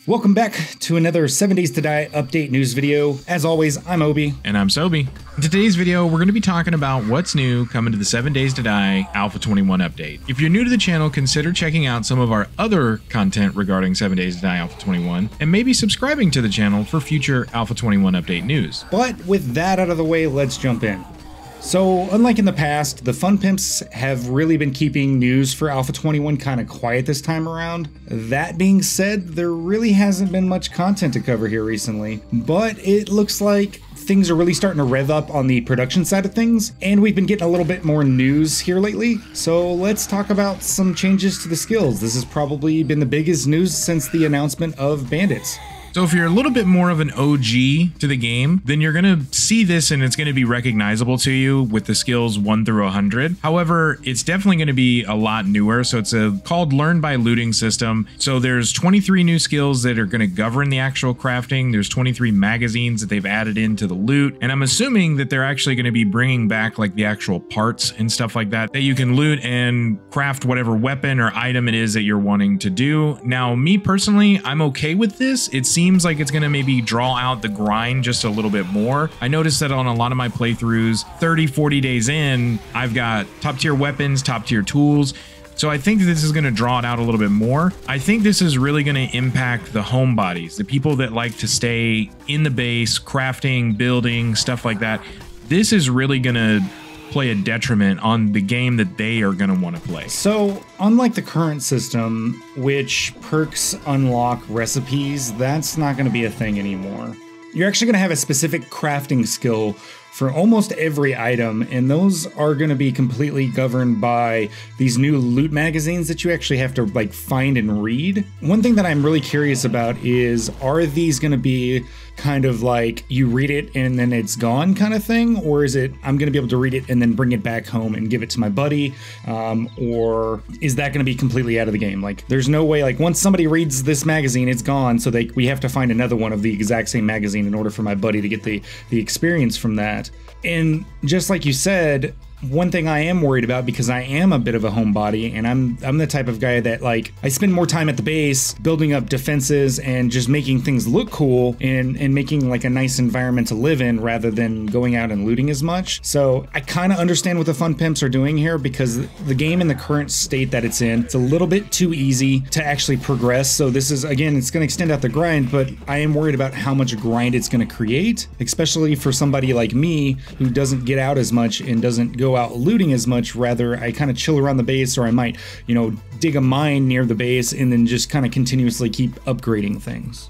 Welcome back to another 7 Days to Die update news video. As always, I'm Obi. And I'm Sobi. In today's video, we're going to be talking about what's new coming to the 7 Days to Die Alpha 21 update. If you're new to the channel, consider checking out some of our other content regarding 7 Days to Die Alpha 21, and maybe subscribing to the channel for future Alpha 21 update news. But with that out of the way, let's jump in. So, unlike in the past, the Fun Pimps have really been keeping news for Alpha 21 kind of quiet this time around. That being said, there really hasn't been much content to cover here recently, but it looks like things are really starting to rev up on the production side of things, and we've been getting a little bit more news here lately. So let's talk about some changes to the skills. This has probably been the biggest news since the announcement of Bandits. So if you're a little bit more of an OG to the game, then you're going to see this and it's going to be recognizable to you with the skills 1 through 100. However, it's definitely going to be a lot newer. So it's called Learn by Looting system. So there's 23 new skills that are going to govern the actual crafting. There's 23 magazines that they've added into the loot. And I'm assuming that they're actually going to be bringing back like the actual parts and stuff like that you can loot and craft whatever weapon or item it is that you're wanting to do. Now, me personally, I'm okay with this. It seems like it's going to maybe draw out the grind just a little bit more. I noticed that on a lot of my playthroughs, 30-40 days in, I've got top tier weapons, top tier tools. So I think this is going to draw it out a little bit more. I think this is really going to impact the homebodies, the people that like to stay in the base, crafting, building, stuff like that. This is really going to play a detriment on the game that they are going to want to play. So, unlike the current system, which perks unlock recipes, that's not going to be a thing anymore. You're actually going to have a specific crafting skill for almost every item, and those are going to be completely governed by these new loot magazines that you actually have to like find and read. One thing that I'm really curious about is, are these going to be kind of like you read it and then it's gone kind of thing, or is it I'm going to be able to read it and then bring it back home and give it to my buddy, or is that going to be completely out of the game? Like there's no way, like once somebody reads this magazine, it's gone, so we have to find another one of the exact same magazine in order for my buddy to get the experience from that. And just like you said, one thing I am worried about, because I am a bit of a homebody and I'm the type of guy that like I spend more time at the base building up defenses and just making things look cool and making like a nice environment to live in rather than going out and looting as much. So I kind of understand what the Fun Pimps are doing here, because the game in the current state that it's in, it's a little bit too easy to actually progress. So this is, again, it's going to extend out the grind, but I am worried about how much grind it's going to create, especially for somebody like me who doesn't get out as much and doesn't go out looting as much. Rather, I kind of chill around the base, or I might, dig a mine near the base and then just kind of continuously keep upgrading things.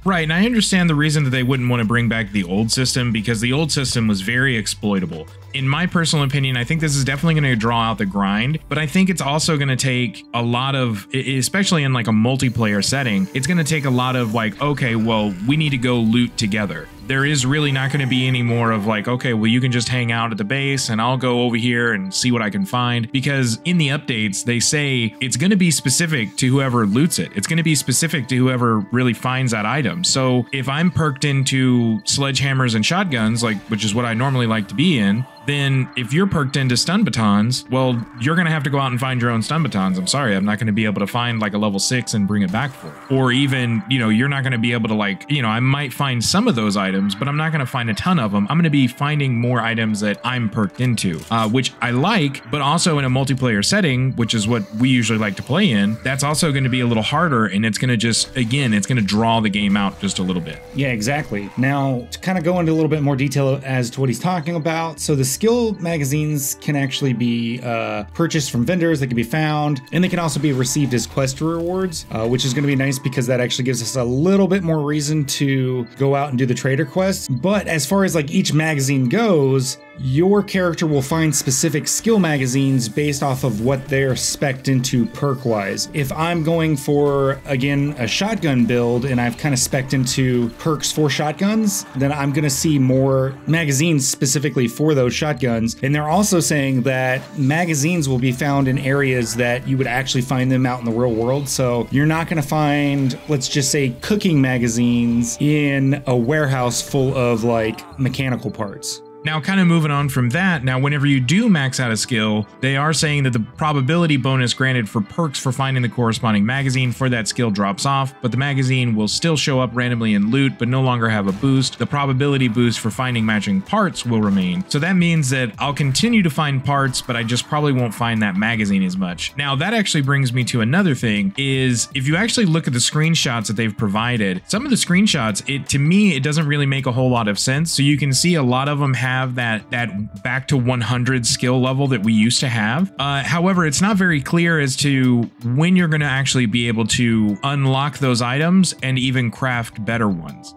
Right, and I understand the reason that they wouldn't want to bring back the old system, because the old system was very exploitable. In my personal opinion, I think this is definitely going to draw out the grind, but I think it's also going to take a lot of, especially in like a multiplayer setting, it's going to take a lot of like, okay, well, we need to go loot together. There is really not going to be any more of like, okay, well, you can just hang out at the base and I'll go over here and see what I can find. Because in the updates, they say it's going to be specific to whoever loots it. It's going to be specific to whoever really finds that item. So if I'm perked into sledgehammers and shotguns, like, which is what I normally like to be in, then if you're perked into stun batons, well, you're going to have to go out and find your own stun batons. I'm sorry, I'm not going to be able to find like a level 6 and bring it back for it. Or even, you're not going to be able to like, I might find some of those items, but I'm not going to find a ton of them. I'm going to be finding more items that I'm perked into, which I like, but also in a multiplayer setting, which is what we usually like to play in, that's also going to be a little harder, and it's going to just, again, it's going to draw the game out just a little bit. Yeah, exactly. Now, to kind of go into a little bit more detail as to what he's talking about, so the skill magazines can actually be purchased from vendors, they can be found, and they can also be received as quest rewards, which is going to be nice because that actually gives us a little bit more reason to go out and do the trader quests. But as far as like each magazine goes, your character will find specific skill magazines based off of what they're spec'd into perk-wise. If I'm going for, again, a shotgun build and I've kind of spec'd into perks for shotguns, then I'm going to see more magazines specifically for those shotguns. And they're also saying that magazines will be found in areas that you would actually find them out in the real world. So you're not going to find, let's just say, cooking magazines in a warehouse full of like mechanical parts. Now, kind of moving on from that, now whenever you do max out a skill, they are saying that the probability bonus granted for perks for finding the corresponding magazine for that skill drops off, but the magazine will still show up randomly in loot but no longer have a boost. The probability boost for finding matching parts will remain. So that means that I'll continue to find parts, but I just probably won't find that magazine as much. Now, that actually brings me to another thing, is if you actually look at the screenshots that they've provided, some of the screenshots, to me, it doesn't really make a whole lot of sense. So you can see a lot of them have that back to 100 skill level that we used to have. However, it's not very clear as to when you're going to actually be able to unlock those items and even craft better ones.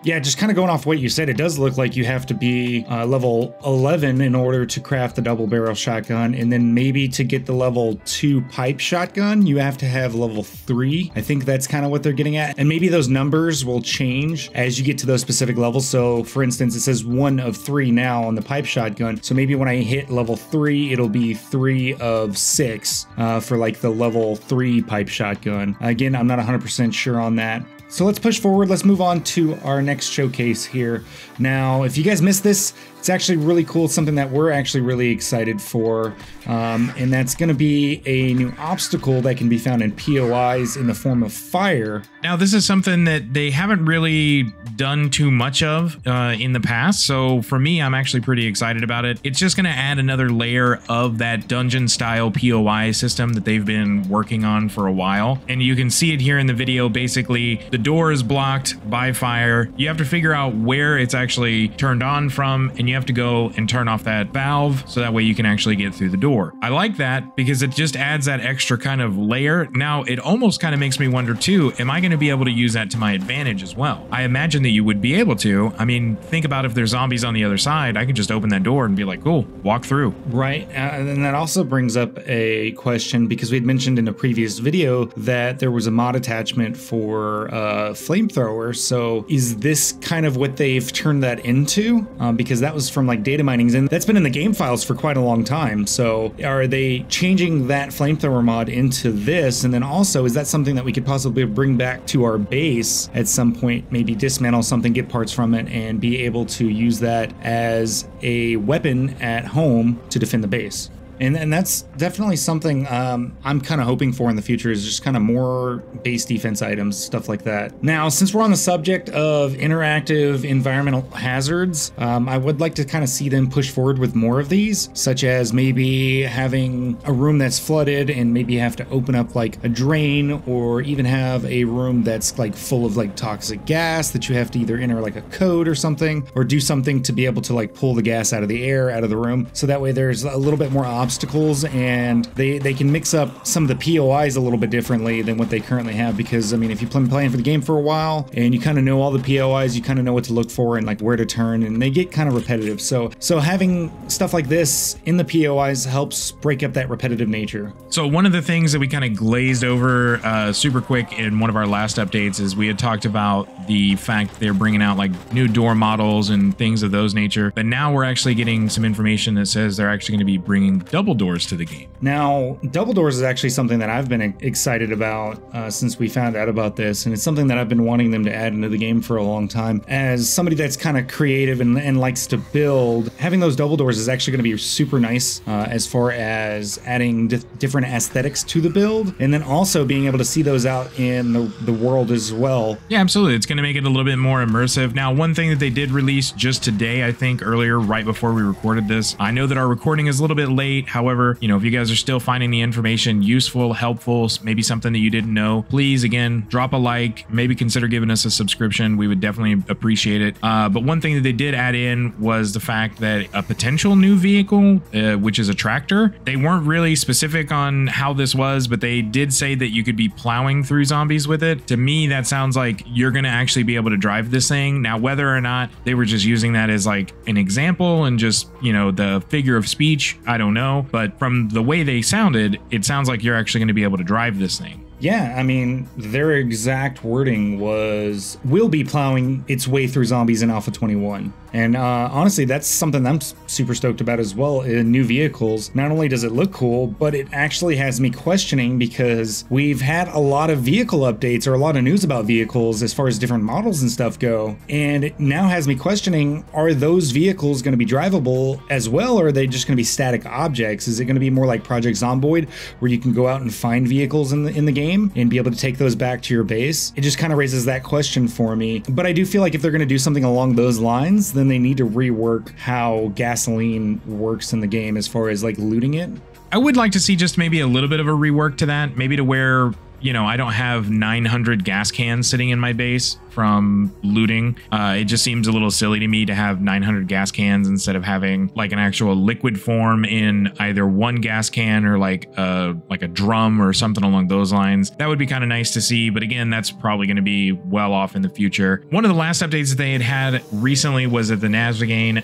Yeah, just kind of going off what you said, it does look like you have to be level 11 in order to craft the double barrel shotgun. And then maybe to get the level 2 pipe shotgun, you have to have level 3. I think that's kind of what they're getting at. And maybe those numbers will change as you get to those specific levels. So for instance, it says 1 of 3 now on the pipe shotgun. So maybe when I hit level 3, it'll be 3 of 6 for like the level 3 pipe shotgun. Again, I'm not 100% sure on that. So let's push forward. Let's move on to our next showcase here. Now, if you guys missed this, it's actually really cool. It's something that we're actually really excited for. And that's going to be a new obstacle that can be found in POIs in the form of fire. Now, this is something that they haven't really done too much of in the past. So for me, I'm actually pretty excited about it. It's just going to add another layer of that dungeon style POI system that they've been working on for a while. And you can see it here in the video. Basically, the door is blocked by fire. You have to figure out where it's actually turned on from, and you have to go and turn off that valve so that way you can actually get through the door. I like that because it just adds that extra kind of layer. Now, it almost kind of makes me wonder too, am I going to be able to use that to my advantage as well? I imagine that you would be able to. I mean, think about if there's zombies on the other side, I can just open that door and be like, cool, walk through. Right. And then that also brings up a question, because we had mentioned in a previous video that there was a mod attachment for flamethrower. So is this kind of what they've turned that into? Because that was from like data minings, and that's been in the game files for quite a long time. So are they changing that flamethrower mod into this? And then also, is that something that we could possibly bring back to our base at some point, maybe dismantle something, get parts from it, and be able to use that as a weapon at home to defend the base? And that's definitely something I'm kind of hoping for in the future, is just kind of more base defense items, stuff like that. Now, since we're on the subject of interactive environmental hazards, I would like to kind of see them push forward with more of these, such as maybe having a room that's flooded and maybe have to open up like a drain, or even have a room that's like full of like toxic gas that you have to either enter like a code or something, or do something to be able to like pull the gas out of the air, out of the room. So that way there's a little bit more obstacles, and they can mix up some of the POIs a little bit differently than what they currently have. Because I mean, if you've been playing for the game for a while and you kind of know all the POIs, you kind of know what to look for and like where to turn, and they get kind of repetitive. So having stuff like this in the POIs helps break up that repetitive nature. So one of the things that we kind of glazed over super quick in one of our last updates is we had talked about the fact they're bringing out like new door models and things of those nature, but now we're actually getting some information that says they're actually going to be bringing double doors to the game. Now, double doors is actually something that I've been excited about since we found out about this, and it's something that I've been wanting them to add into the game for a long time. As somebody that's kind of creative and likes to build, having those double doors is actually going to be super nice as far as adding different aesthetics to the build, and then also being able to see those out in the world as well. Yeah, absolutely. It's going to make it a little bit more immersive. Now, one thing that they did release just today, I think earlier, right before we recorded this, I know that our recording is a little bit late. However, you know, if you guys are still finding the information useful, helpful, maybe something that you didn't know, please, again, drop a like, maybe consider giving us a subscription. We would definitely appreciate it. But one thing that they did add in was the fact that a potential new vehicle, which is a tractor, they weren't really specific on how this was, but they did say that you could be plowing through zombies with it. To me, that sounds like you're going to actually be able to drive this thing. Now, whether or not they were just using that as like an example and just, you know, the figure of speech, I don't know. But from the way they sounded, it sounds like you're actually going to be able to drive this thing. Yeah, I mean, their exact wording was, "We'll be plowing its way through zombies in Alpha 21." And honestly, that's something I'm super stoked about as well. In new vehicles, not only does it look cool, but it actually has me questioning, because we've had a lot of vehicle updates or a lot of news about vehicles as far as different models and stuff go. And it now has me questioning, are those vehicles going to be drivable as well, or are they just going to be static objects? Is it going to be more like Project Zomboid, where you can go out and find vehicles in the game and be able to take those back to your base? It just kind of raises that question for me. But I do feel like if they're going to do something along those lines, then they need to rework how gasoline works in the game as far as like looting it. I would like to see just maybe a little bit of a rework to that, maybe to where, you know, I don't have 900 gas cans sitting in my base from looting. It just seems a little silly to me to have 900 gas cans instead of having like an actual liquid form in either one gas can or like a drum or something along those lines. That would be kind of nice to see, but again, that's probably going to be well off in the future. One of the last updates that they had recently was that the Nazvigane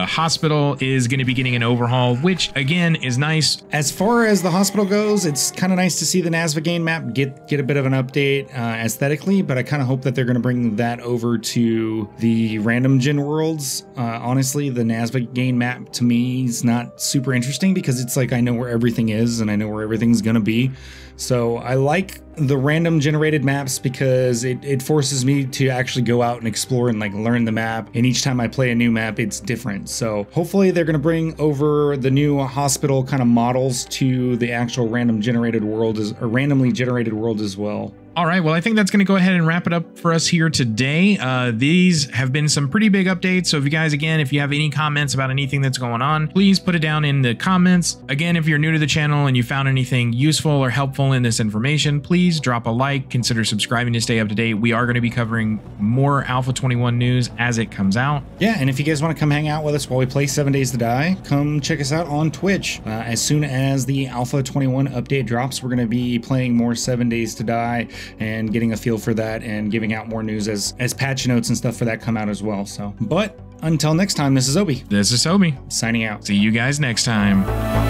hospital is going to be getting an overhaul, which again is nice. As far as the hospital goes, it's kind of nice to see the Nazvigane map get a bit of an update aesthetically, but I kind of hope that they're going to bring that over to the random gen worlds. Honestly, the Nazvigane map to me is not super interesting, because it's like I know where everything is and I know where everything's gonna be. So I like the random generated maps because it forces me to actually go out and explore and like learn the map. And each time I play a new map, it's different. So hopefully they're gonna bring over the new hospital kind of models to the actual randomly generated world as well. All right, well, I think that's going to go ahead and wrap it up for us here today. These have been some pretty big updates. So if you guys, again, if you have any comments about anything that's going on, please put it down in the comments. Again, if you're new to the channel and you found anything useful or helpful in this information, please drop a like, consider subscribing to stay up to date. We are going to be covering more Alpha 21 news as it comes out. Yeah, and if you guys want to come hang out with us while we play 7 Days to Die, come check us out on Twitch. As soon as the Alpha 21 update drops, we're going to be playing more 7 Days to Die and getting a feel for that and giving out more news as patch notes and stuff for that come out as well. So, but until next time, this is Obi. This is Obi. Signing out. See you guys next time.